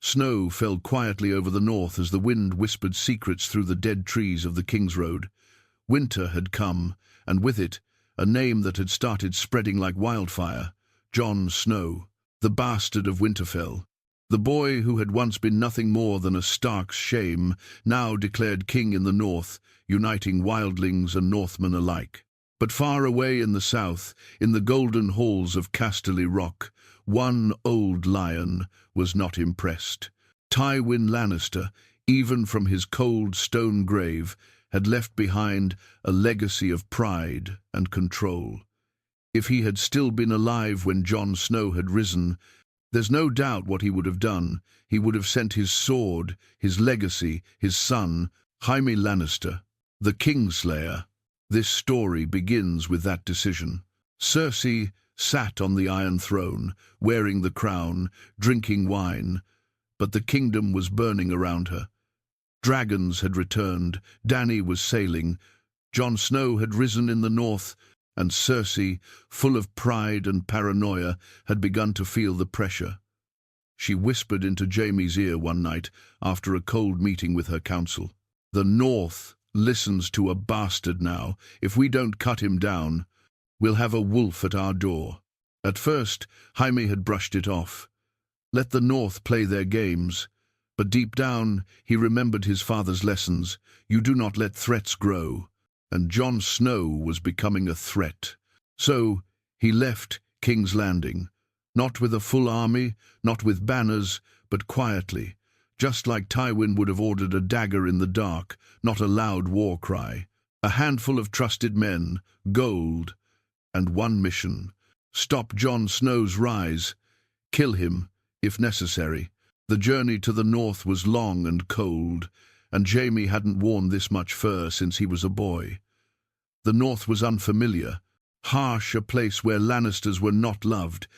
Snow fell quietly over the north as the wind whispered secrets through the dead trees of the King's Road. Winter had come, and with it, a name that had started spreading like wildfire: Jon Snow, the bastard of Winterfell. The boy who had once been nothing more than a Stark's shame, now declared king in the north, uniting wildlings and Northmen alike. But far away in the south, in the golden halls of Casterly Rock, one old lion was not impressed. Tywin Lannister, even from his cold stone grave, had left behind a legacy of pride and control. If he had still been alive when Jon Snow had risen, there's no doubt what he would have done. He would have sent his sword, his legacy, his son, Jaime Lannister, the Kingslayer. This story begins with that decision. Cersei sat on the Iron Throne, wearing the crown, drinking wine, but the kingdom was burning around her. Dragons had returned, Dany was sailing, Jon Snow had risen in the north, and Cersei, full of pride and paranoia, had begun to feel the pressure. She whispered into Jaime's ear one night after a cold meeting with her council. "The North listens to a bastard now. If we don't cut him down, we'll have a wolf at our door." At first, Jaime had brushed it off. Let the North play their games. But deep down, he remembered his father's lessons. You do not let threats grow. And Jon Snow was becoming a threat. So he left King's Landing, not with a full army, not with banners, but quietly, just like Tywin would have ordered a dagger in the dark, not a loud war cry. A handful of trusted men, gold, and one mission: stop Jon Snow's rise, kill him, if necessary. The journey to the north was long and cold, and Jaime hadn't worn this much fur since he was a boy. The north was unfamiliar, harsh, a place where Lannisters were not loved.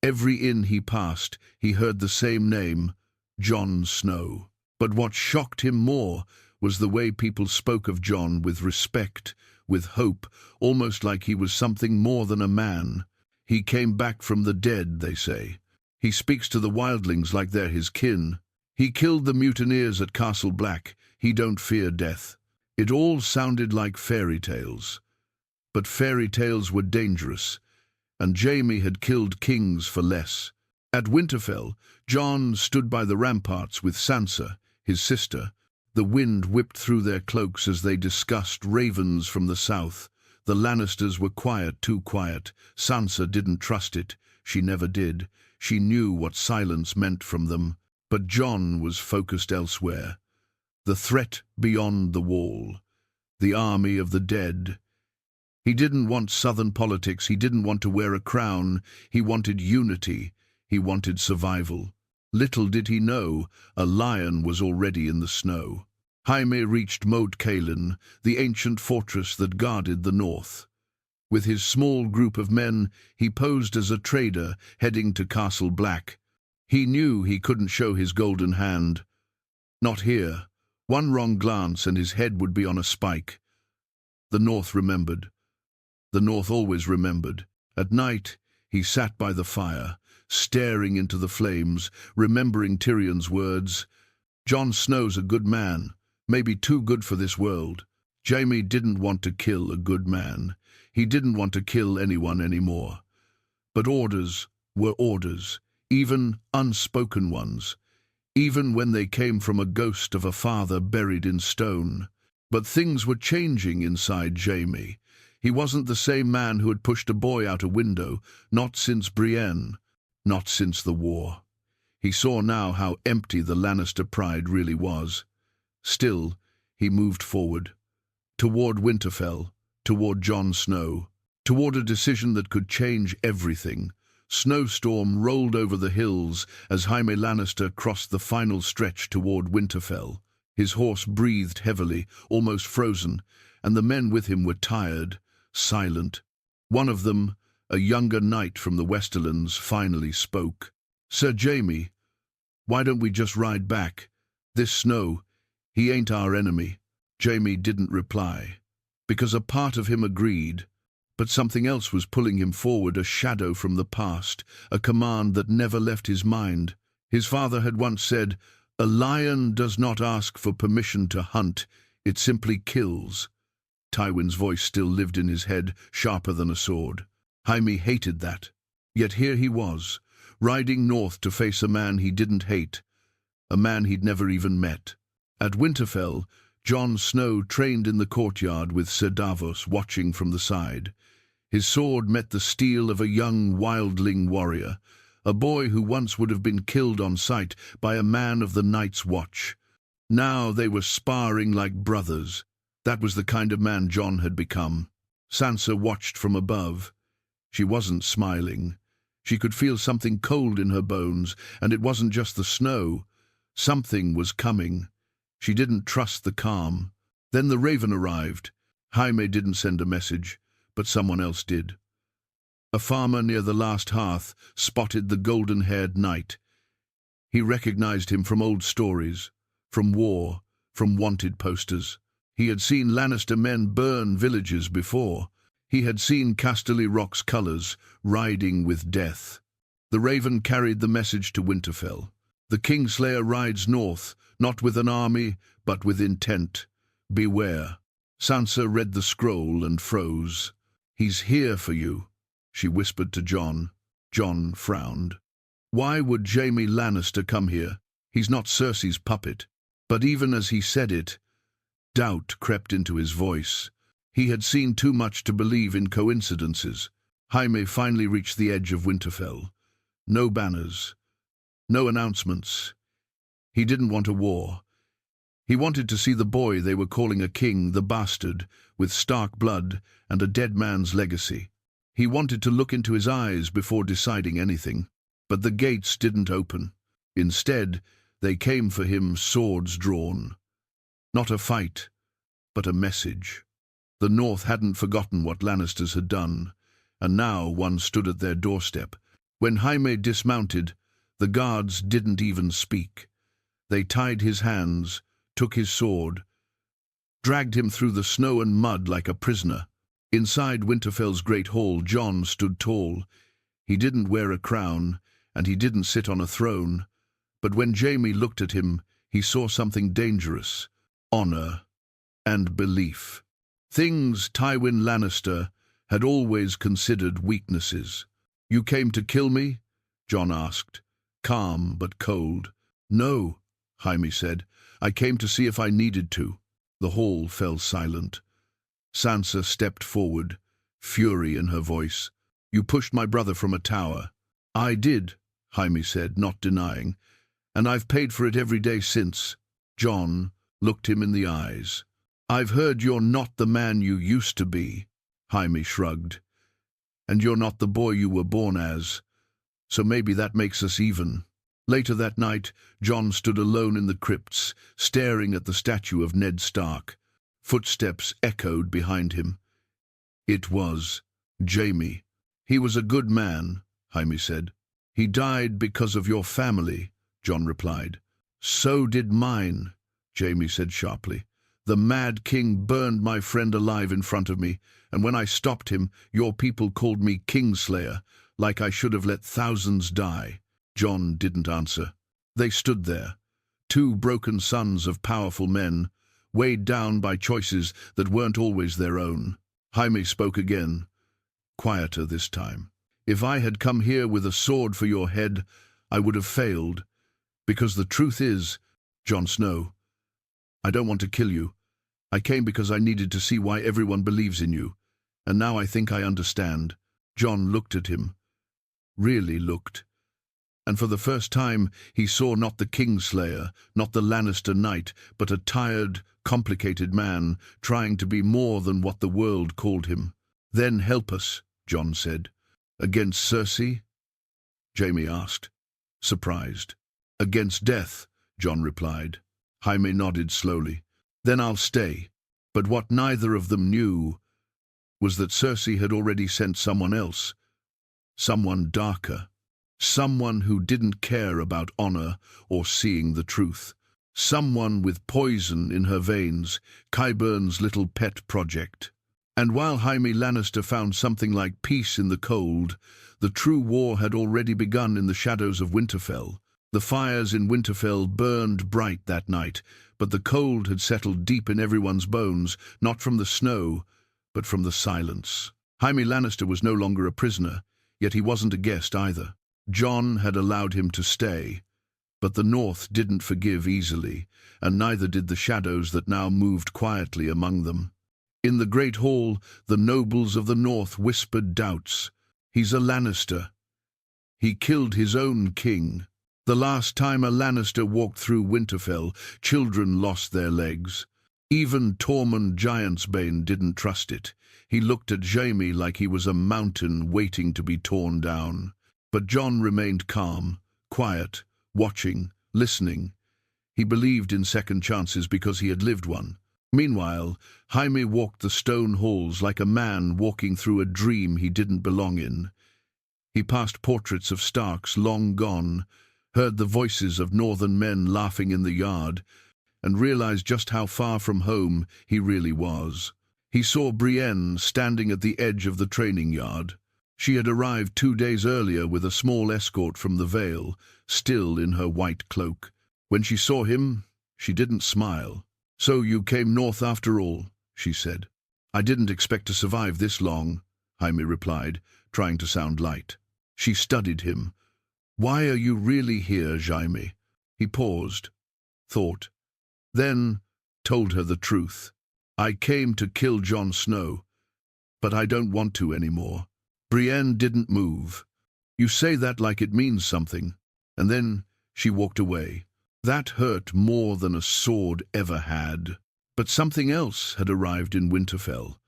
Every inn he passed, he heard the same name: Jon Snow. But what shocked him more was the way people spoke of Jon, with respect, with hope, almost like he was something more than a man. He came back from the dead, they say. He speaks to the wildlings like they're his kin. He killed the mutineers at Castle Black. He don't fear death. It all sounded like fairy tales. But fairy tales were dangerous, and Jaime had killed kings for less. At Winterfell, Jon stood by the ramparts with Sansa, his sister. The wind whipped through their cloaks as they discussed ravens from the south. The Lannisters were quiet, too quiet. Sansa didn't trust it. She never did. She knew what silence meant from them. But Jon was focused elsewhere. The threat beyond the wall. The army of the dead. He didn't want southern politics. He didn't want to wear a crown. He wanted unity. He wanted survival. Little did he know, a lion was already in the snow. Jaime reached Moat Cailin, the ancient fortress that guarded the north. With his small group of men, he posed as a trader heading to Castle Black. He knew he couldn't show his golden hand. Not here. One wrong glance and his head would be on a spike. The North remembered. The North always remembered. At night, he sat by the fire, staring into the flames, remembering Tyrion's words. Jon Snow's a good man, maybe too good for this world. Jaime didn't want to kill a good man. He didn't want to kill anyone anymore. But orders were orders, even unspoken ones, even when they came from a ghost of a father buried in stone. But things were changing inside Jaime. He wasn't the same man who had pushed a boy out a window, not since Brienne, not since the war. He saw now how empty the Lannister pride really was. Still, he moved forward, toward Winterfell, toward Jon Snow, toward a decision that could change everything. Snowstorm rolled over the hills as Jaime Lannister crossed the final stretch toward Winterfell. His horse breathed heavily, almost frozen, and the men with him were tired, silent. One of them, a younger knight from the Westerlands, finally spoke. "Sir Jaime, why don't we just ride back? This Snow, he ain't our enemy." Jaime didn't reply, because a part of him agreed, but something else was pulling him forward, a shadow from the past, a command that never left his mind. His father had once said, "A lion does not ask for permission to hunt, it simply kills." Tywin's voice still lived in his head, sharper than a sword. Jaime hated that. Yet here he was, riding north to face a man he didn't hate, a man he'd never even met. At Winterfell, Jon Snow trained in the courtyard with Sir Davos watching from the side. His sword met the steel of a young wildling warrior, a boy who once would have been killed on sight by a man of the Night's Watch. Now they were sparring like brothers. That was the kind of man Jon had become. Sansa watched from above. She wasn't smiling. She could feel something cold in her bones, and it wasn't just the snow. Something was coming. She didn't trust the calm. Then the raven arrived. Jaime didn't send a message, but someone else did. A farmer near the last hearth spotted the golden-haired knight. He recognized him from old stories, from war, from wanted posters. He had seen Lannister men burn villages before. He had seen Casterly Rock's colors, riding with death. The raven carried the message to Winterfell. The Kingslayer rides north, not with an army, but with intent. Beware. Sansa read the scroll and froze. "He's here for you," she whispered to Jon. Jon frowned. Why would Jaime Lannister come here? He's not Cersei's puppet. But even as he said it, doubt crept into his voice. He had seen too much to believe in coincidences. Jaime finally reached the edge of Winterfell. No banners. No announcements. He didn't want a war. He wanted to see the boy they were calling a king, the bastard, with stark blood and a dead man's legacy. He wanted to look into his eyes before deciding anything. But the gates didn't open. Instead, they came for him, swords drawn. Not a fight, but a message. The North hadn't forgotten what Lannisters had done, and now one stood at their doorstep. When Jaime dismounted, the guards didn't even speak. They tied his hands, took his sword, dragged him through the snow and mud like a prisoner. Inside Winterfell's great hall, Jon stood tall. He didn't wear a crown, and he didn't sit on a throne. But when Jaime looked at him, he saw something dangerous: honor and belief. Things Tywin Lannister had always considered weaknesses. "You came to kill me?" Jon asked, calm but cold. "No," Jaime said. "I came to see if I needed to." The hall fell silent. Sansa stepped forward, fury in her voice. "You pushed my brother from a tower." "I did," Jaime said, not denying, "and I've paid for it every day since." Jon looked him in the eyes. "I've heard you're not the man you used to be," Jaime shrugged. "And you're not the boy you were born as. So maybe that makes us even." Later that night, Jon stood alone in the crypts, staring at the statue of Ned Stark. Footsteps echoed behind him. It was Jaime. "He was a good man," Jaime said. "He died because of your family," Jon replied. "So did mine," Jaime said sharply. "The Mad King burned my friend alive in front of me, and when I stopped him, your people called me Kingslayer, like I should have let thousands die." Jon didn't answer. They stood there, two broken sons of powerful men, weighed down by choices that weren't always their own. Jaime spoke again, quieter this time. "If I had come here with a sword for your head, I would have failed. Because the truth is, Jon Snow, I don't want to kill you. I came because I needed to see why everyone believes in you. And now I think I understand." Jon looked at him. Really looked. And for the first time, he saw not the Kingslayer, not the Lannister knight, but a tired, complicated man, trying to be more than what the world called him. "Then help us," Jon said. "Against Cersei?" Jaime asked, surprised. "Against death," Jon replied. Jaime nodded slowly. "Then I'll stay." But what neither of them knew was that Cersei had already sent someone else, someone darker. Someone who didn't care about honor or seeing the truth. Someone with poison in her veins, Qyburn's little pet project. And while Jaime Lannister found something like peace in the cold, the true war had already begun in the shadows of Winterfell. The fires in Winterfell burned bright that night, but the cold had settled deep in everyone's bones, not from the snow, but from the silence. Jaime Lannister was no longer a prisoner, yet he wasn't a guest either. Jon had allowed him to stay, but the North didn't forgive easily, and neither did the shadows that now moved quietly among them. In the great hall, the nobles of the North whispered doubts. He's a Lannister. He killed his own king. The last time a Lannister walked through Winterfell, children lost their legs. Even Tormund Giantsbane didn't trust it. He looked at Jaime like he was a mountain waiting to be torn down. But Jon remained calm, quiet, watching, listening. He believed in second chances because he had lived one. Meanwhile, Jaime walked the stone halls like a man walking through a dream he didn't belong in. He passed portraits of Starks long gone, heard the voices of northern men laughing in the yard, and realized just how far from home he really was. He saw Brienne standing at the edge of the training yard. She had arrived 2 days earlier with a small escort from the Vale, still in her white cloak. When she saw him, she didn't smile. "So you came north after all," she said. "I didn't expect to survive this long," Jaime replied, trying to sound light. She studied him. "Why are you really here, Jaime?" He paused, thought, then told her the truth. "I came to kill Jon Snow, but I don't want to anymore." Brienne didn't move. "You say that like it means something." And then she walked away. That hurt more than a sword ever had. But something else had arrived in Winterfell.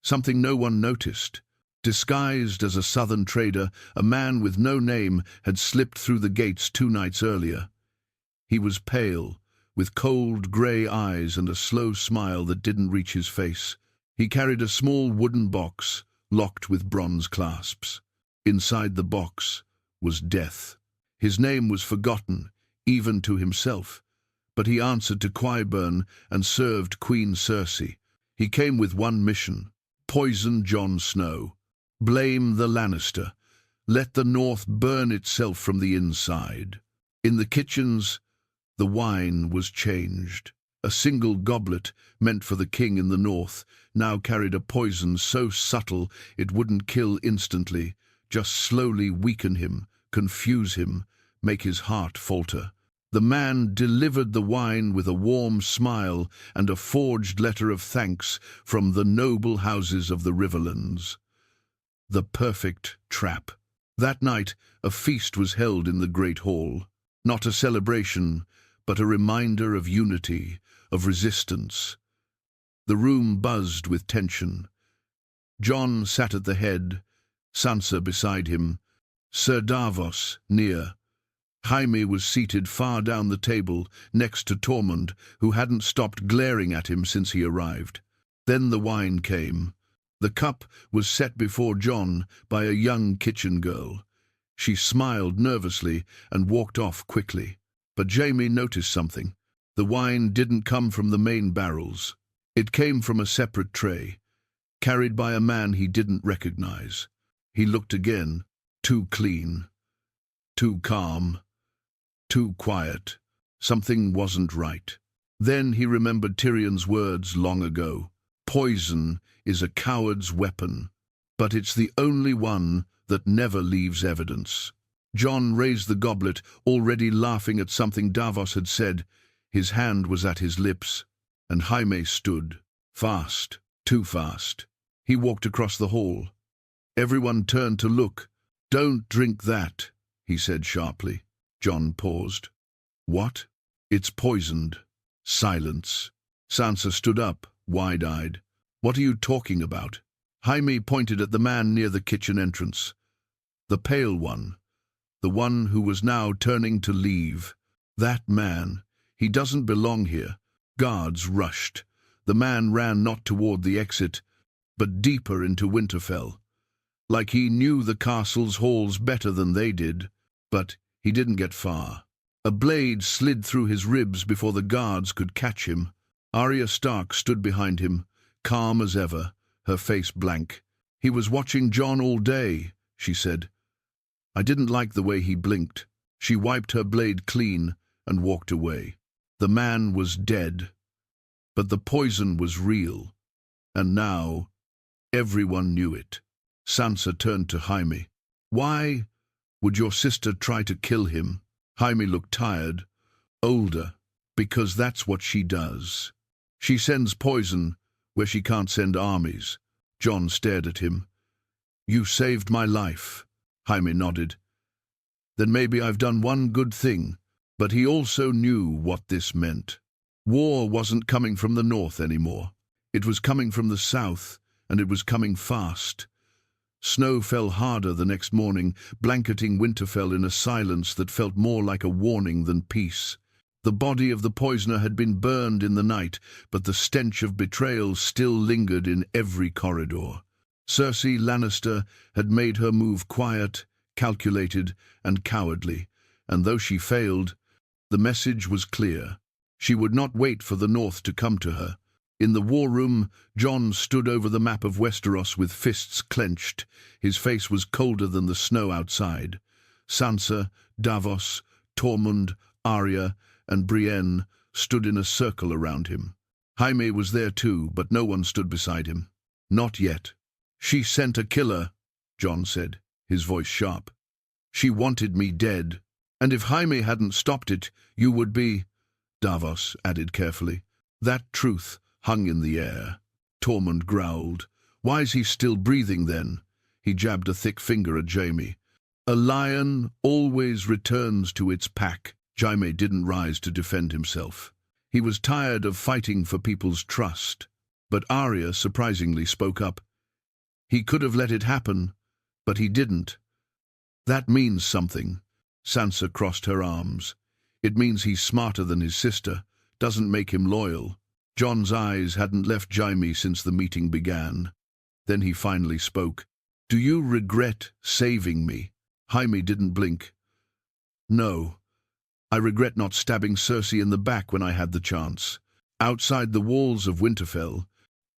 Something no one noticed. Disguised as a southern trader, a man with no name had slipped through the gates 2 nights earlier. He was pale, with cold grey eyes and a slow smile that didn't reach his face. He carried a small wooden box, locked with bronze clasps. Inside the box was death. His name was forgotten, even to himself, but he answered to Qyburn and served Queen Cersei. He came with one mission: poison Jon Snow. Blame the Lannister. Let the North burn itself from the inside. In the kitchens, the wine was changed. A single goblet, meant for the king in the North, now carried a poison so subtle it wouldn't kill instantly, just slowly weaken him, confuse him, make his heart falter. The man delivered the wine with a warm smile and a forged letter of thanks from the noble houses of the Riverlands. The perfect trap. That night, a feast was held in the great hall. Not a celebration, but a reminder of unity, of resistance. The room buzzed with tension. Jon sat at the head, Sansa beside him, Sir Davos near. Jaime was seated far down the table, next to Tormund, who hadn't stopped glaring at him since he arrived. Then the wine came. The cup was set before Jon by a young kitchen girl. She smiled nervously and walked off quickly. But Jaime noticed something. The wine didn't come from the main barrels. It came from a separate tray, carried by a man he didn't recognize. He looked again, too clean, too calm, too quiet. Something wasn't right. Then he remembered Tyrion's words long ago. Poison is a coward's weapon, but it's the only one that never leaves evidence. Jon raised the goblet, already laughing at something Davos had said. His hand was at his lips, and Jaime stood, fast, too fast. He walked across the hall. Everyone turned to look. "Don't drink that," he said sharply. Jon paused. "What?" "It's poisoned." Silence. Sansa stood up, wide-eyed. "What are you talking about?" Jaime pointed at the man near the kitchen entrance. The pale one. The one who was now turning to leave. That man. He doesn't belong here. Guards rushed. The man ran not toward the exit, but deeper into Winterfell. Like he knew the castle's halls better than they did. But he didn't get far. A blade slid through his ribs before the guards could catch him. Arya Stark stood behind him, calm as ever, her face blank. "He was watching Jon all day," she said. "I didn't like the way he blinked." She wiped her blade clean and walked away. The man was dead, but the poison was real, and now everyone knew it. Sansa turned to Jaime. "Why would your sister try to kill him?" Jaime looked tired, older, because that's what she does. She sends poison where she can't send armies. Jon stared at him. "You saved my life." Jaime nodded. "Then maybe I've done one good thing." But he also knew what this meant. War wasn't coming from the north anymore. It was coming from the south, and it was coming fast. Snow fell harder the next morning, blanketing Winterfell in a silence that felt more like a warning than peace. The body of the poisoner had been burned in the night, but the stench of betrayal still lingered in every corridor. Cersei Lannister had made her move quiet, calculated, and cowardly, and though she failed, the message was clear. She would not wait for the North to come to her. In the war room, Jon stood over the map of Westeros with fists clenched. His face was colder than the snow outside. Sansa, Davos, Tormund, Arya, and Brienne stood in a circle around him. Jaime was there too, but no one stood beside him. Not yet. "She sent a killer," Jon said, his voice sharp. "She wanted me dead. And if Jaime hadn't stopped it, you would be," Davos added carefully. That truth hung in the air. Tormund growled. "Why's he still breathing then?" He jabbed a thick finger at Jaime. "A lion always returns to its pack." Jaime didn't rise to defend himself. He was tired of fighting for people's trust. But Arya surprisingly spoke up. "He could have let it happen, but he didn't. That means something." Sansa crossed her arms. "It means he's smarter than his sister, doesn't make him loyal." Jon's eyes hadn't left Jaime since the meeting began. Then he finally spoke. "Do you regret saving me?" Jaime didn't blink. "No. I regret not stabbing Cersei in the back when I had the chance." Outside the walls of Winterfell,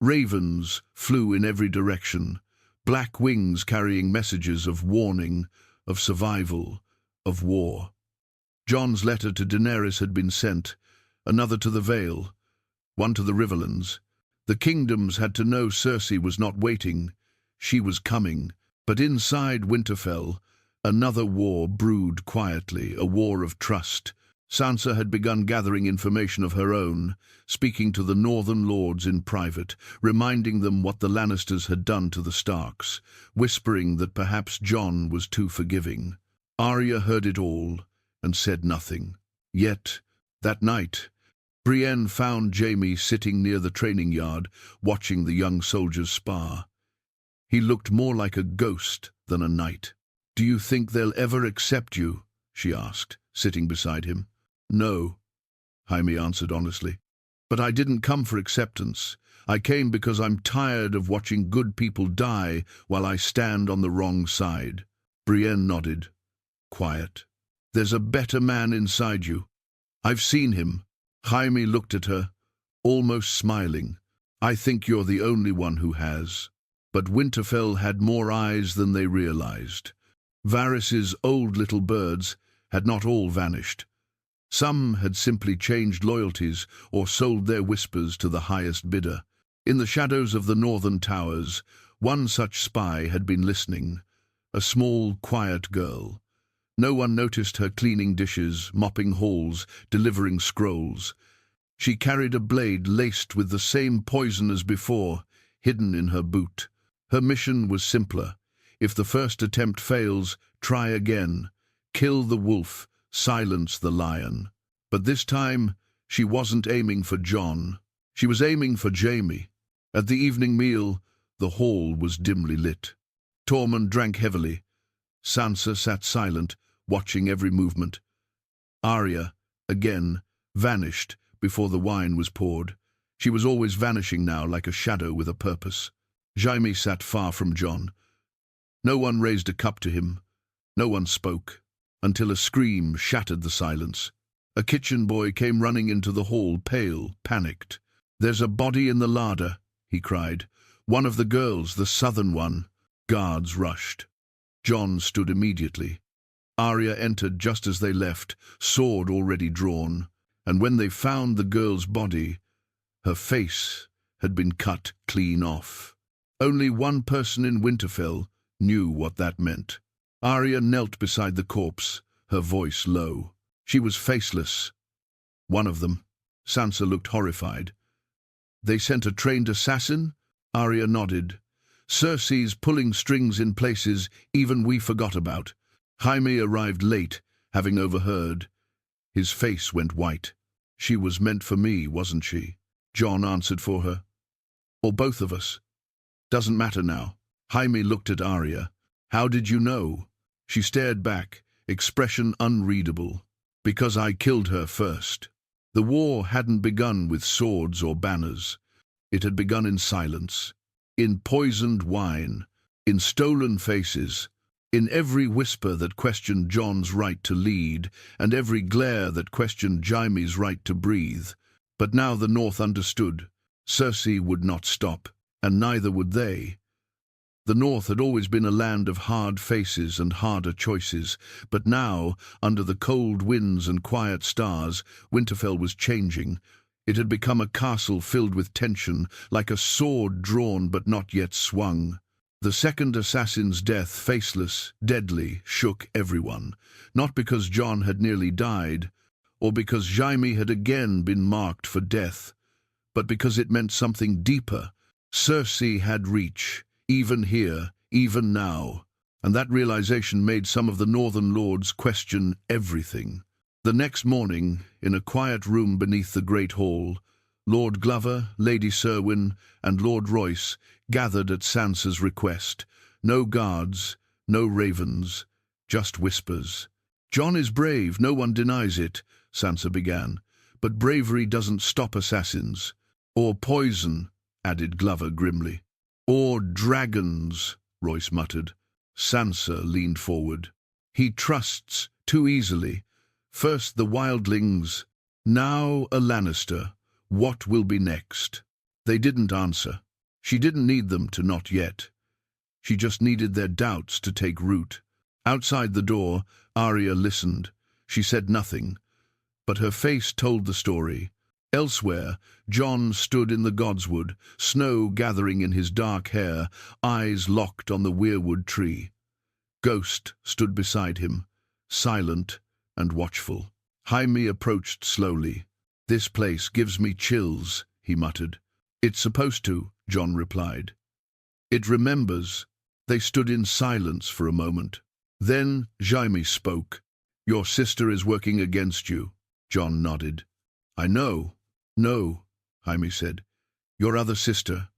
ravens flew in every direction, black wings carrying messages of warning, of survival, of war. Jon's letter to Daenerys had been sent, another to the Vale, one to the Riverlands. The kingdoms had to know Cersei was not waiting, she was coming. But inside Winterfell, another war brewed quietly, a war of trust. Sansa had begun gathering information of her own, speaking to the northern lords in private, reminding them what the Lannisters had done to the Starks, whispering that perhaps Jon was too forgiving. Arya heard it all and said nothing. Yet, that night, Brienne found Jaime sitting near the training yard, watching the young soldiers spar. He looked more like a ghost than a knight. "Do you think they'll ever accept you?" she asked, sitting beside him. "No," Jaime answered honestly. "But I didn't come for acceptance. I came because I'm tired of watching good people die while I stand on the wrong side." Brienne nodded. Quiet. "There's a better man inside you. I've seen him." Jaime looked at her, almost smiling. "I think you're the only one who has." But Winterfell had more eyes than they realized. Varys's old little birds had not all vanished. Some had simply changed loyalties or sold their whispers to the highest bidder. In the shadows of the northern towers, one such spy had been listening, a small, quiet girl. No one noticed her cleaning dishes, mopping halls, delivering scrolls. She carried a blade laced with the same poison as before, hidden in her boot. Her mission was simpler. If the first attempt fails, try again. Kill the wolf, silence the lion. But this time, she wasn't aiming for Jon. She was aiming for Jaime. At the evening meal, the hall was dimly lit. Tormund drank heavily. Sansa sat silent, watching every movement. Arya, again, vanished before the wine was poured. She was always vanishing now, like a shadow with a purpose. Jaime sat far from Jon. No one raised a cup to him. No one spoke, until a scream shattered the silence. A kitchen boy came running into the hall, pale, panicked. "There's a body in the larder," he cried. "One of the girls, the southern one." Guards rushed. Jon stood immediately. Arya entered just as they left, sword already drawn, and when they found the girl's body, her face had been cut clean off. Only one person in Winterfell knew what that meant. Arya knelt beside the corpse, her voice low. She was faceless. One of them. Sansa looked horrified. They sent a trained assassin? Arya nodded. Cersei's pulling strings in places even we forgot about. Jaime arrived late, having overheard. His face went white. She was meant for me, wasn't she? Jon answered for her. Or both of us. Doesn't matter now. Jaime looked at Arya. How did you know? She stared back, expression unreadable. Because I killed her first. The war hadn't begun with swords or banners. It had begun in silence, in poisoned wine, in stolen faces, in every whisper that questioned Jon's right to lead, and every glare that questioned Jaime's right to breathe. But now the North understood. Cersei would not stop, and neither would they. The North had always been a land of hard faces and harder choices, but now, under the cold winds and quiet stars, Winterfell was changing. It had become a castle filled with tension, like a sword drawn but not yet swung. The second assassin's death, faceless, deadly, shook everyone, not because Jon had nearly died, or because Jaime had again been marked for death, but because it meant something deeper. Cersei had reach, even here, even now, and that realization made some of the Northern Lords question everything. The next morning, in a quiet room beneath the Great Hall, Lord Glover, Lady Cerwyn, and Lord Royce gathered at Sansa's request. No guards, no ravens, just whispers. Jon is brave, no one denies it, Sansa began, but bravery doesn't stop assassins. Or poison, added Glover grimly. Or dragons, Royce muttered. Sansa leaned forward. He trusts too easily. First the wildlings, now a Lannister. What will be next? They didn't answer. She didn't need them to, not yet. She just needed their doubts to take root. Outside the door, Arya listened. She said nothing, but her face told the story. Elsewhere, Jon stood in the godswood, snow gathering in his dark hair, eyes locked on the weirwood tree. Ghost stood beside him, silent and watchful. Jaime approached slowly. This place gives me chills, he muttered. It's supposed to, Jon replied. It remembers. They stood in silence for a moment. Then Jaime spoke. Your sister is working against you. Jon nodded. I know. No, Jaime said. Your other sister,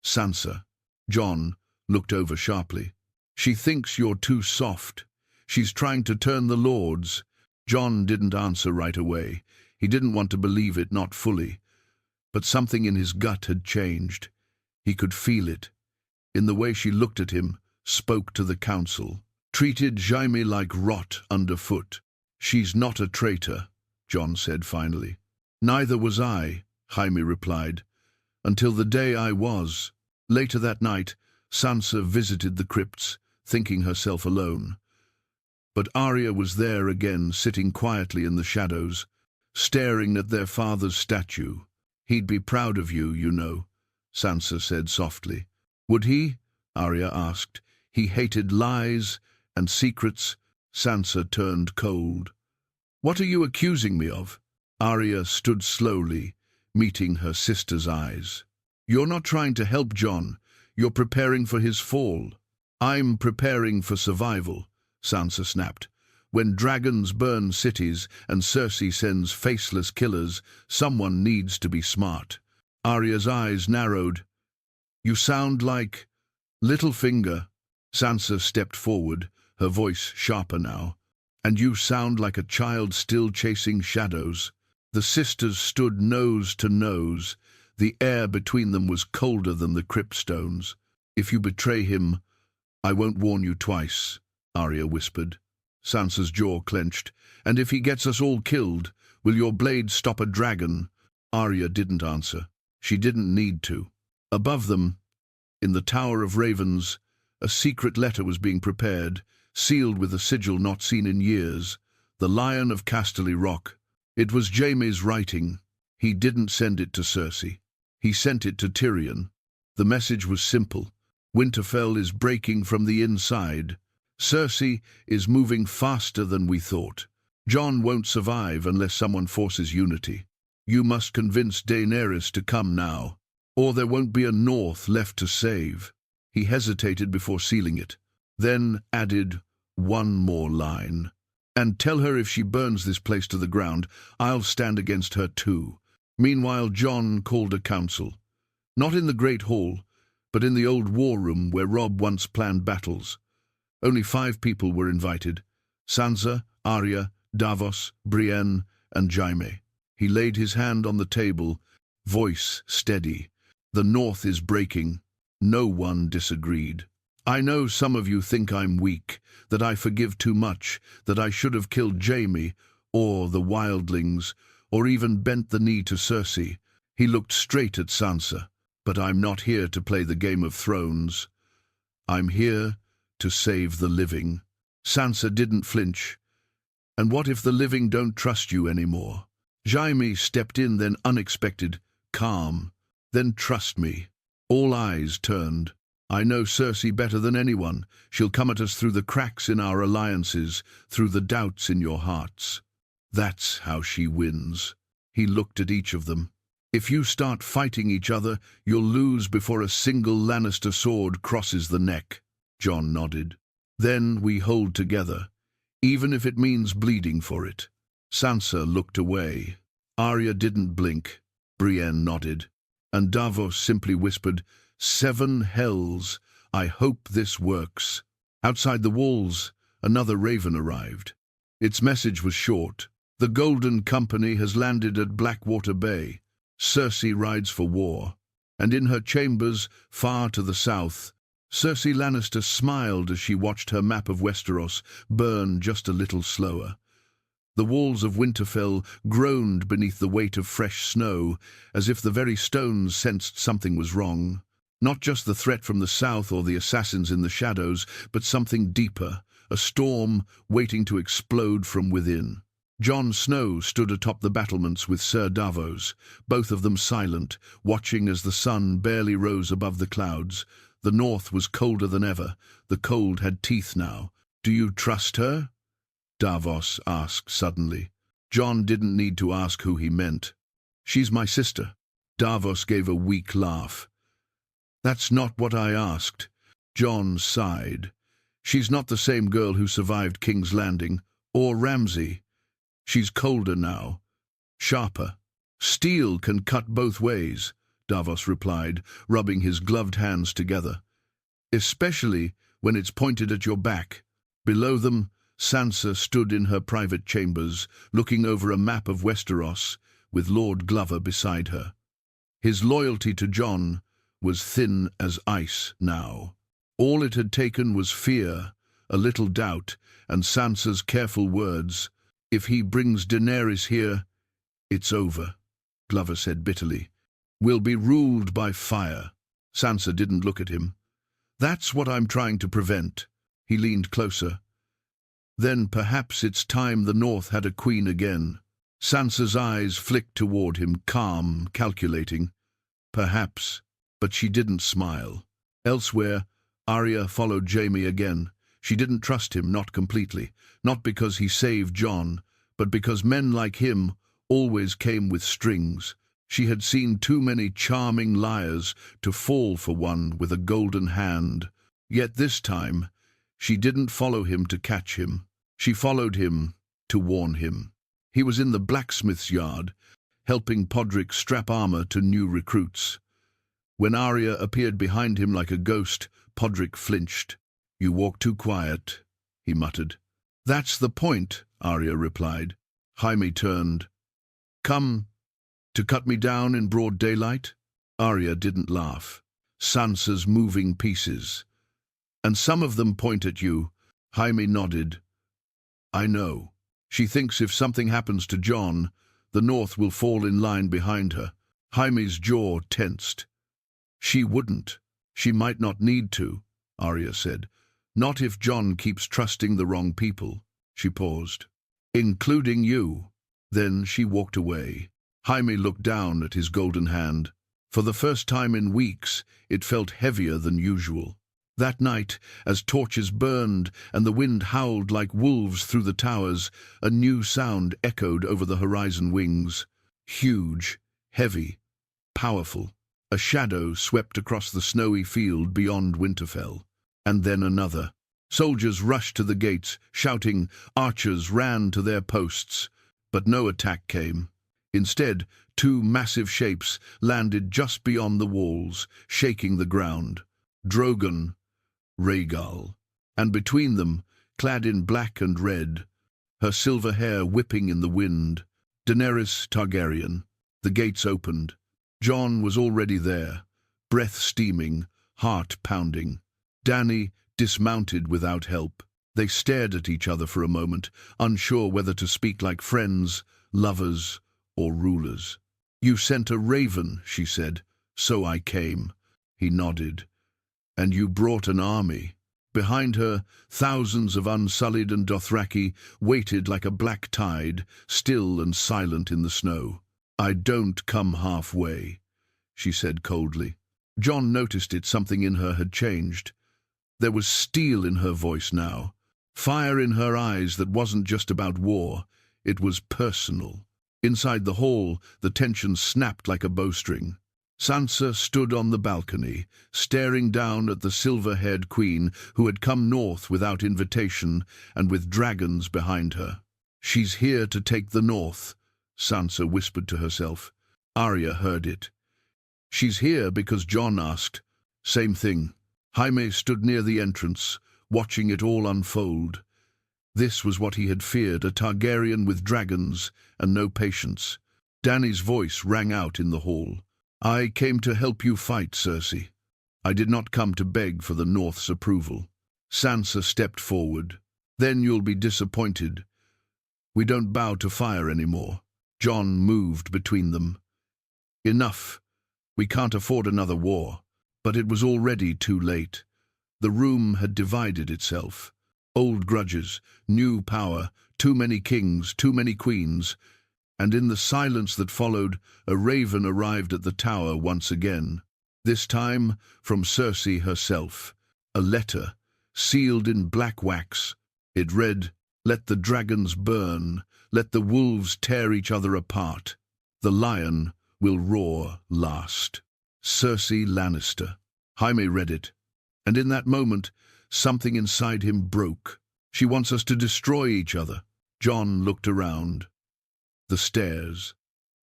Sansa. Jon looked over sharply. She thinks you're too soft. She's trying to turn the lords. Jon didn't answer right away. He didn't want to believe it, not fully. But something in his gut had changed. He could feel it. In the way she looked at him, spoke to the council. Treated Jaime like rot underfoot. She's not a traitor, Jon said finally. Neither was I, Jaime replied, until the day I was. Later that night, Sansa visited the crypts, thinking herself alone. But Arya was there again, sitting quietly in the shadows, staring at their father's statue. He'd be proud of you, you know, Sansa said softly. Would he? Arya asked. He hated lies and secrets. Sansa turned cold. What are you accusing me of? Arya stood slowly, meeting her sister's eyes. You're not trying to help Jon. You're preparing for his fall. I'm preparing for survival, Sansa snapped. When dragons burn cities and Cersei sends faceless killers, someone needs to be smart. Arya's eyes narrowed. You sound like Littlefinger. Sansa stepped forward, her voice sharper now. And you sound like a child still chasing shadows. The sisters stood nose to nose. The air between them was colder than the cryptstones. If you betray him, I won't warn you twice, Arya whispered. Sansa's jaw clenched. And if he gets us all killed, will your blade stop a dragon? Arya didn't answer. She didn't need to. Above them, in the Tower of Ravens, a secret letter was being prepared, sealed with a sigil not seen in years, the Lion of Casterly Rock. It was Jaime's writing. He didn't send it to Cersei. He sent it to Tyrion. The message was simple. Winterfell is breaking from the inside. Cersei is moving faster than we thought. Jon won't survive unless someone forces unity. You must convince Daenerys to come now, or there won't be a North left to save. He hesitated before sealing it, then added one more line. And tell her if she burns this place to the ground, I'll stand against her too. Meanwhile, Jon called a council. Not in the Great Hall, but in the old war room where Robb once planned battles. Only 5 people were invited: Sansa, Arya, Davos, Brienne, and Jaime. He laid his hand on the table, voice steady. The North is breaking. No one disagreed. I know some of you think I'm weak, that I forgive too much, that I should have killed Jaime, or the wildlings, or even bent the knee to Cersei. He looked straight at Sansa. But I'm not here to play the Game of Thrones. I'm here to save the living. Sansa didn't flinch. And what if the living don't trust you anymore? Jaime stepped in, then unexpected, calm. Then trust me. All eyes turned. I know Cersei better than anyone. She'll come at us through the cracks in our alliances, through the doubts in your hearts. That's how she wins. He looked at each of them. If you start fighting each other, you'll lose before a single Lannister sword crosses the neck. Jon nodded. Then we hold together, even if it means bleeding for it. Sansa looked away. Arya didn't blink. Brienne nodded. And Davos simply whispered, 7 hells. I hope this works. Outside the walls, another raven arrived. Its message was short. The Golden Company has landed at Blackwater Bay. Cersei rides for war, and in her chambers, far to the south, Cersei Lannister smiled as she watched her map of Westeros burn just a little slower. The walls of Winterfell groaned beneath the weight of fresh snow, as if the very stones sensed something was wrong. Not just the threat from the south or the assassins in the shadows, but something deeper, a storm waiting to explode from within. Jon Snow stood atop the battlements with Sir Davos, both of them silent, watching as the sun barely rose above the clouds. The north was colder than ever. The cold had teeth now. "Do you trust her?" Davos asked suddenly. Jon didn't need to ask who he meant. "She's my sister." Davos gave a weak laugh. "That's not what I asked." Jon sighed. "She's not the same girl who survived King's Landing, or Ramsay. She's colder now, sharper." "Steel can cut both ways," Davos replied, rubbing his gloved hands together. "Especially when it's pointed at your back." Below them, Sansa stood in her private chambers, looking over a map of Westeros, with Lord Glover beside her. His loyalty to Jon was thin as ice now. All it had taken was fear, a little doubt, and Sansa's careful words. "If he brings Daenerys here, it's over," Glover said bitterly. "We'll be ruled by fire." Sansa didn't look at him. "That's what I'm trying to prevent." He leaned closer. "Then perhaps it's time the North had a queen again." Sansa's eyes flicked toward him, calm, calculating. "Perhaps," but she didn't smile. Elsewhere, Arya followed Jaime again. She didn't trust him, not completely, not because he saved Jon, but because men like him always came with strings. She had seen too many charming liars to fall for one with a golden hand. Yet this time, she didn't follow him to catch him. She followed him to warn him. He was in the blacksmith's yard, helping Podrick strap armor to new recruits. When Arya appeared behind him like a ghost, Podrick flinched. "You walk too quiet," he muttered. "That's the point," Arya replied. Jaime turned. "Come to cut me down in broad daylight?" Arya didn't laugh. "Sansa's moving pieces. And some of them point at you." Jaime nodded. "I know. She thinks if something happens to Jon, the North will fall in line behind her." Jaime's jaw tensed. "She wouldn't. She might not need to," Arya said. Not if Jon keeps trusting the wrong people. She paused. Including you. Then she walked away. Jaime looked down at his golden hand. For the first time in weeks, it felt heavier than usual. That night, as torches burned and the wind howled like wolves through the towers, a new sound echoed over the horizon wings. Huge, heavy, powerful. A shadow swept across the snowy field beyond Winterfell. And then another. Soldiers rushed to the gates, shouting. Archers ran to their posts. But no attack came. Instead, two massive shapes landed just beyond the walls, shaking the ground. Drogon, Rhaegal, and between them, clad in black and red, her silver hair whipping in the wind, Daenerys Targaryen. The gates opened. Jon was already there, breath steaming, heart pounding. Dany dismounted without help. They stared at each other for a moment, unsure whether to speak like friends, lovers, or rulers. "You sent a raven," she said. "So I came." He nodded. "And you brought an army." Behind her, thousands of Unsullied and Dothraki waited like a black tide, still and silent in the snow. "I don't come halfway," she said coldly. Jon noticed it. Something in her had changed. There was steel in her voice now, fire in her eyes that wasn't just about war, it was personal. Inside the hall, the tension snapped like a bowstring. Sansa stood on the balcony, staring down at the silver-haired queen who had come north without invitation and with dragons behind her. "She's here to take the north," Sansa whispered to herself. Arya heard it. "She's here because Jon asked." Same thing. Jaime stood near the entrance, watching it all unfold. This was what he had feared, a Targaryen with dragons and no patience. Dany's voice rang out in the hall. "I came to help you fight, Cersei. I did not come to beg for the North's approval." Sansa stepped forward. "Then you'll be disappointed. We don't bow to fire anymore." Jon moved between them. "Enough. We can't afford another war." But it was already too late. The room had divided itself. Old grudges, new power, too many kings, too many queens. And in the silence that followed, a raven arrived at the tower once again. This time from Cersei herself. A letter, sealed in black wax. It read, "Let the dragons burn, let the wolves tear each other apart. The lion will roar last. Cersei Lannister." Jaime read it, and in that moment, something inside him broke. "She wants us to destroy each other." Jon looked around. The stairs,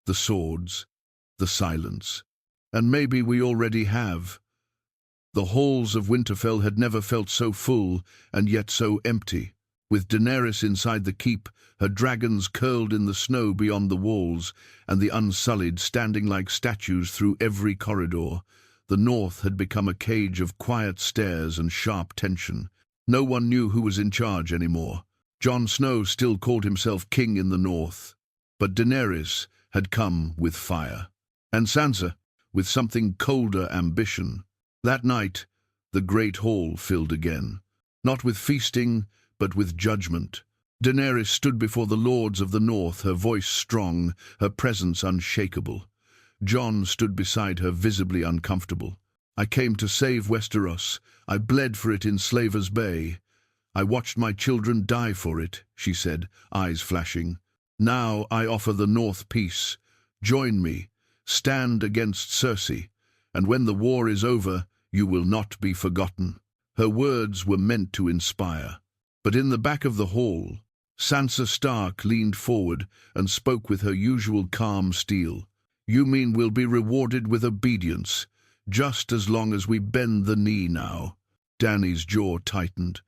the swords, the silence. And maybe we already have. The halls of Winterfell had never felt so full and yet so empty. With Daenerys inside the keep, her dragons curled in the snow beyond the walls, and the Unsullied standing like statues through every corridor, the North had become a cage of quiet stares and sharp tension. No one knew who was in charge anymore. Jon Snow still called himself king in the North, but Daenerys had come with fire, and Sansa with something colder ambition. That night, the great hall filled again, not with feasting, but with judgment. Daenerys stood before the lords of the North, her voice strong, her presence unshakable. Jon stood beside her, visibly uncomfortable. "I came to save Westeros. I bled for it in Slaver's Bay. I watched my children die for it," she said, eyes flashing. "Now I offer the North peace. Join me. Stand against Cersei. And when the war is over, you will not be forgotten." Her words were meant to inspire. But in the back of the hall, Sansa Stark leaned forward and spoke with her usual calm steel. "You mean we'll be rewarded with obedience, just as long as we bend the knee now?" Dany's jaw tightened.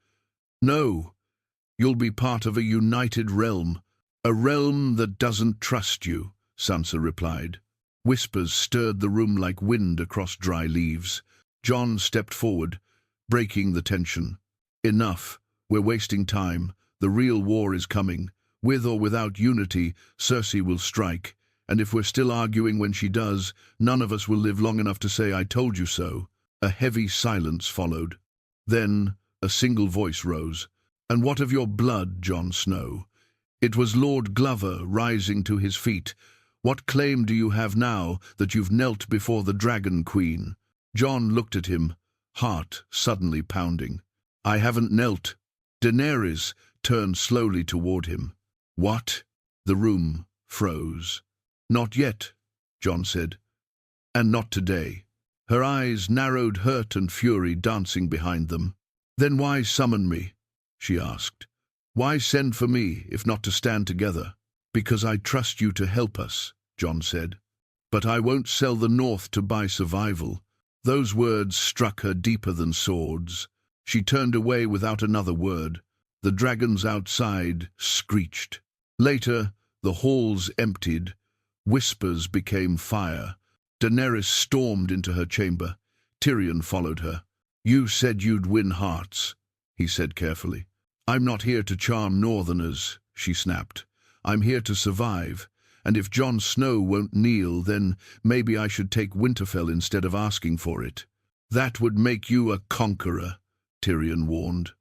"No, you'll be part of a united realm, a realm that doesn't trust you," Sansa replied. Whispers stirred the room like wind across dry leaves. Jon stepped forward, breaking the tension. "Enough. We're wasting time. The real war is coming. With or without unity, Cersei will strike. And if we're still arguing when she does, none of us will live long enough to say, 'I told you so.'" A heavy silence followed. Then A single voice rose. "And what of your blood, Jon Snow?" It was Lord Glover, rising to his feet. "What claim do you have now that you've knelt before the Dragon Queen?" Jon looked at him, heart suddenly pounding. "I haven't knelt." Daenerys turned slowly toward him. "What?" The room froze. "Not yet," Jon said. "And not today." Her eyes narrowed, hurt and fury dancing behind them. "Then why summon me?" she asked. "Why send for me, if not to stand together?" "Because I trust you to help us," Jon said. "But I won't sell the North to buy survival." Those words struck her deeper than swords. She turned away without another word. The dragons outside screeched. Later, the halls emptied. Whispers became fire. Daenerys stormed into her chamber. Tyrion followed her. "You said you'd win hearts," he said carefully. "I'm not here to charm Northerners," she snapped. "I'm here to survive. And if Jon Snow won't kneel, then maybe I should take Winterfell instead of asking for it." "That would make you a conqueror," Tyrion warned.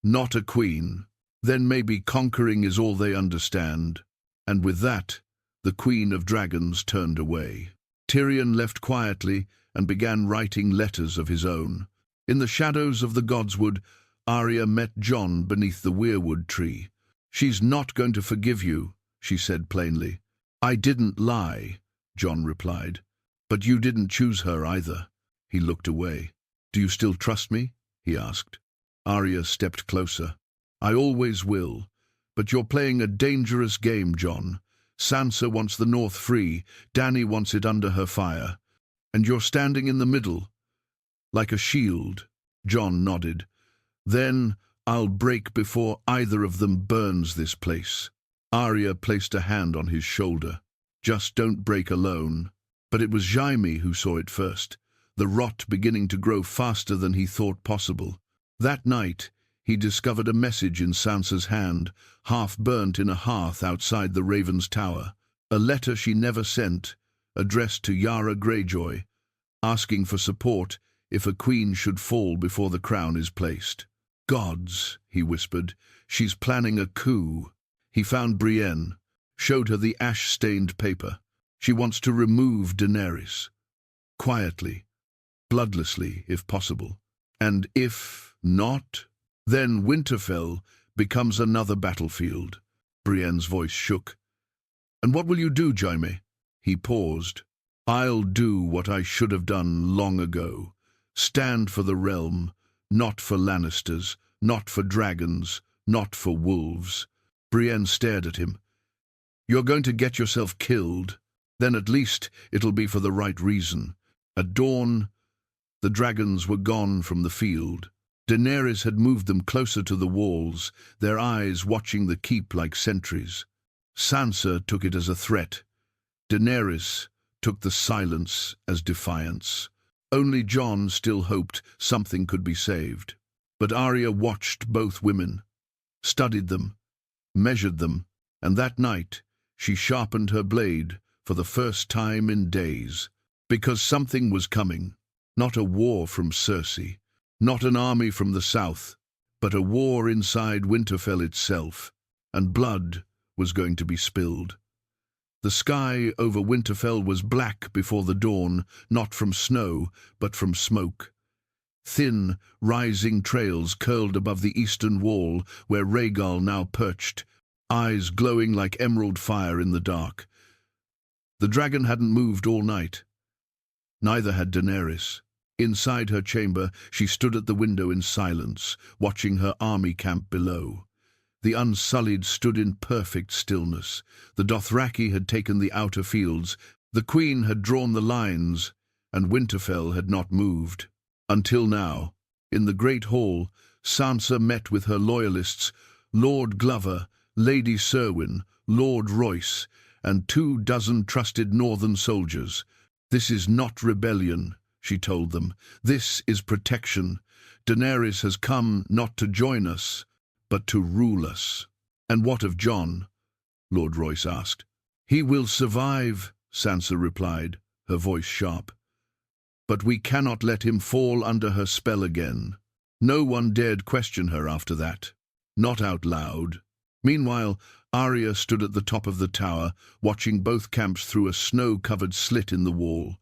"Not a queen. Then maybe conquering is all they understand." And with that, the Queen of Dragons turned away. Tyrion left quietly and began writing letters of his own. In the shadows of the Godswood, Arya met Jon beneath the weirwood tree. "She's not going to forgive you," she said plainly. "I didn't lie," Jon replied. "But you didn't choose her either." He looked away. "Do you still trust me?" he asked. Arya stepped closer. "I always will. But you're playing a dangerous game, Jon. Sansa wants the North free, Dany wants it under her fire. And you're standing in the middle, like a shield." Jon nodded. "Then I'll break before either of them burns this place." Arya placed a hand on his shoulder. "Just don't break alone." But it was Jaime who saw it first, the rot beginning to grow faster than he thought possible. That night, he discovered a message in Sansa's hand, half burnt in a hearth outside the Raven's Tower. A letter she never sent, addressed to Yara Greyjoy, asking for support if a queen should fall before the crown is placed. "Gods," he whispered, "she's planning a coup." He found Brienne, showed her the ash-stained paper. She wants to remove Daenerys. Quietly, bloodlessly, if possible. And if not, then Winterfell becomes another battlefield. Brienne's voice shook. "And what will you do, Jaime?" He paused. "I'll do what I should have done long ago. Stand for the realm, not for Lannisters, not for dragons, not for wolves." Brienne stared at him. "You're going to get yourself killed. Then at least it'll be for the right reason." At dawn, the dragons were gone from the field. Daenerys had moved them closer to the walls, their eyes watching the keep like sentries. Sansa took it as a threat. Daenerys took the silence as defiance. Only Jon still hoped something could be saved. But Arya watched both women, studied them, measured them, and that night she sharpened her blade for the first time in days. Because something was coming. Not a war from Cersei, not an army from the south, but a war inside Winterfell itself, and blood was going to be spilled. The sky over Winterfell was black before the dawn, not from snow, but from smoke. Thin, rising trails curled above the eastern wall, where Rhaegal now perched, eyes glowing like emerald fire in the dark. The dragon hadn't moved all night. Neither had Daenerys. Inside her chamber, she stood at the window in silence, watching her army camp below. The Unsullied stood in perfect stillness. The Dothraki had taken the outer fields, the Queen had drawn the lines, and Winterfell had not moved. Until now, in the Great Hall, Sansa met with her loyalists, Lord Glover, Lady Cerwyn, Lord Royce, and 24 trusted northern soldiers. "This is not rebellion," she told them. "This is protection. Daenerys has come not to join us, but to rule us." "And what of Jon?" Lord Royce asked. "He will survive," Sansa replied, her voice sharp. "But we cannot let him fall under her spell again." No one dared question her after that, not out loud. Meanwhile, Arya stood at the top of the tower, watching both camps through a snow-covered slit in the wall.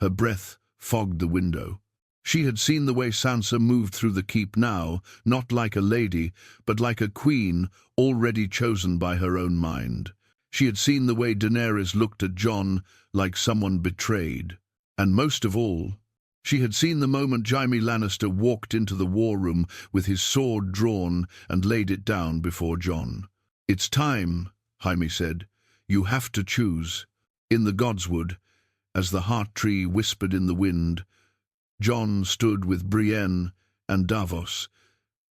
Her breath fogged the window. She had seen the way Sansa moved through the keep now, not like a lady, but like a queen already chosen by her own mind. She had seen the way Daenerys looked at Jon like someone betrayed. And most of all, she had seen the moment Jaime Lannister walked into the war room with his sword drawn and laid it down before Jon. "It's time," Jaime said. "You have to choose." In the Godswood, as the heart tree whispered in the wind, Jon stood with Brienne and Davos,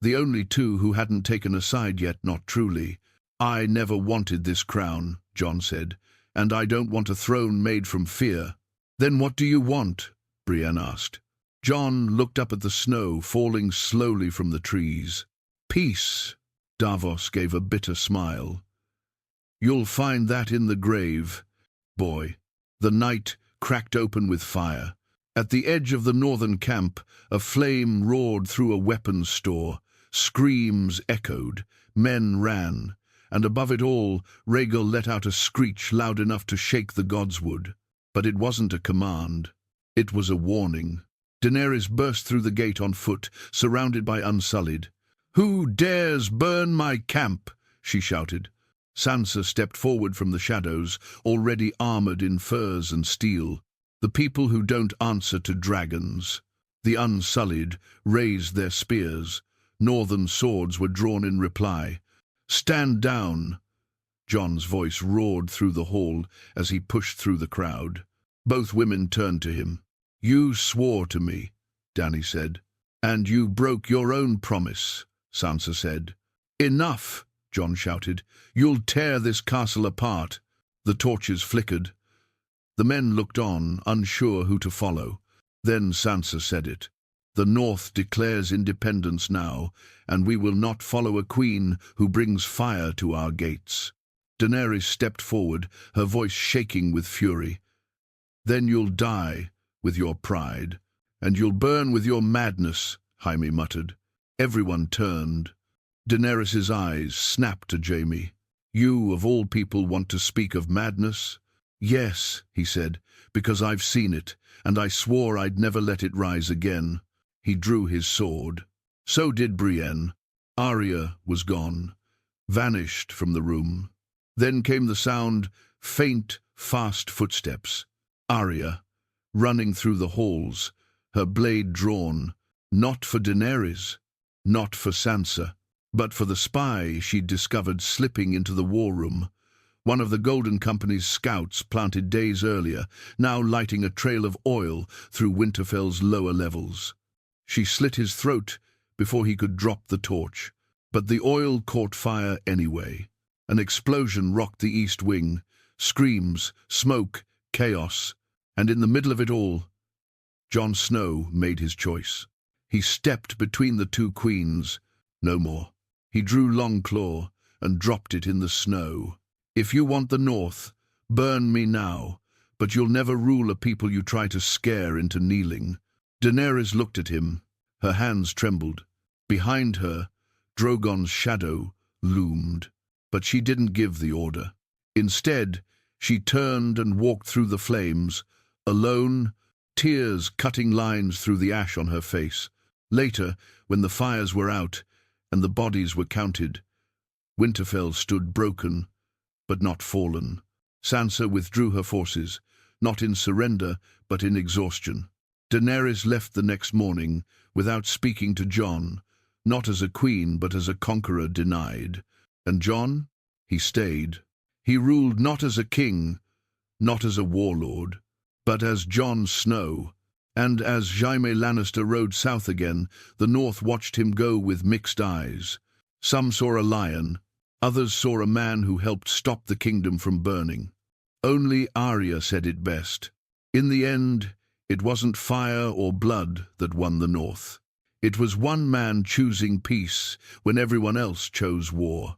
the only two who hadn't taken a side yet, not truly. "I never wanted this crown," Jon said, "and I don't want a throne made from fear." "Then what do you want?" Brienne asked. Jon looked up at the snow falling slowly from the trees. "Peace," Davos gave a bitter smile. "You'll find that in the grave, boy." The night cracked open with fire. At the edge of the northern camp, a flame roared through a weapons store. Screams echoed. Men ran. And above it all, Rhaegal let out a screech loud enough to shake the Godswood. But it wasn't a command. It was a warning. Daenerys burst through the gate on foot, surrounded by Unsullied. "Who dares burn my camp?" she shouted. Sansa stepped forward from the shadows, already armored in furs and steel. "The people who don't answer to dragons." The Unsullied raised their spears. Northern swords were drawn in reply. "Stand down!" Jon's voice roared through the hall as he pushed through the crowd. Both women turned to him. "You swore to me," Dany said. "And you broke your own promise," Sansa said. "Enough!" Jon shouted. "You'll tear this castle apart." The torches flickered. The men looked on, unsure who to follow. Then Sansa said it. "The North declares independence now, and we will not follow a queen who brings fire to our gates." Daenerys stepped forward, her voice shaking with fury. "Then you'll die with your pride, and you'll burn with your madness," Jaime muttered. Everyone turned. Daenerys' eyes snapped to Jaime. "You, of all people, want to speak of madness?" "Yes," he said, "because I've seen it, and I swore I'd never let it rise again." He drew his sword. So did Brienne. Arya was gone, vanished from the room. Then came the sound, faint, fast footsteps. Arya, running through the halls, her blade drawn, not for Daenerys, not for Sansa, but for the spy she'd discovered slipping into the war room. One of the Golden Company's scouts planted days earlier, now lighting a trail of oil through Winterfell's lower levels. She slit his throat before he could drop the torch, but the oil caught fire anyway. An explosion rocked the east wing, screams, smoke, chaos, and in the middle of it all, Jon Snow made his choice. He stepped between the two queens. No more. He drew Longclaw and dropped it in the snow. "If you want the North, burn me now, but you'll never rule a people you try to scare into kneeling." Daenerys looked at him. Her hands trembled. Behind her, Drogon's shadow loomed. But she didn't give the order. Instead, she turned and walked through the flames, alone, tears cutting lines through the ash on her face. Later, when the fires were out and the bodies were counted, Winterfell stood broken, but not fallen. Sansa withdrew her forces, not in surrender, but in exhaustion. Daenerys left the next morning without speaking to Jon, not as a queen, but as a conqueror denied. And Jon? He stayed. He ruled not as a king, not as a warlord, but as Jon Snow. And as Jaime Lannister rode south again, the North watched him go with mixed eyes. Some saw a lion, others saw a man who helped stop the kingdom from burning. Only Arya said it best. In the end, it wasn't fire or blood that won the North. It was one man choosing peace when everyone else chose war.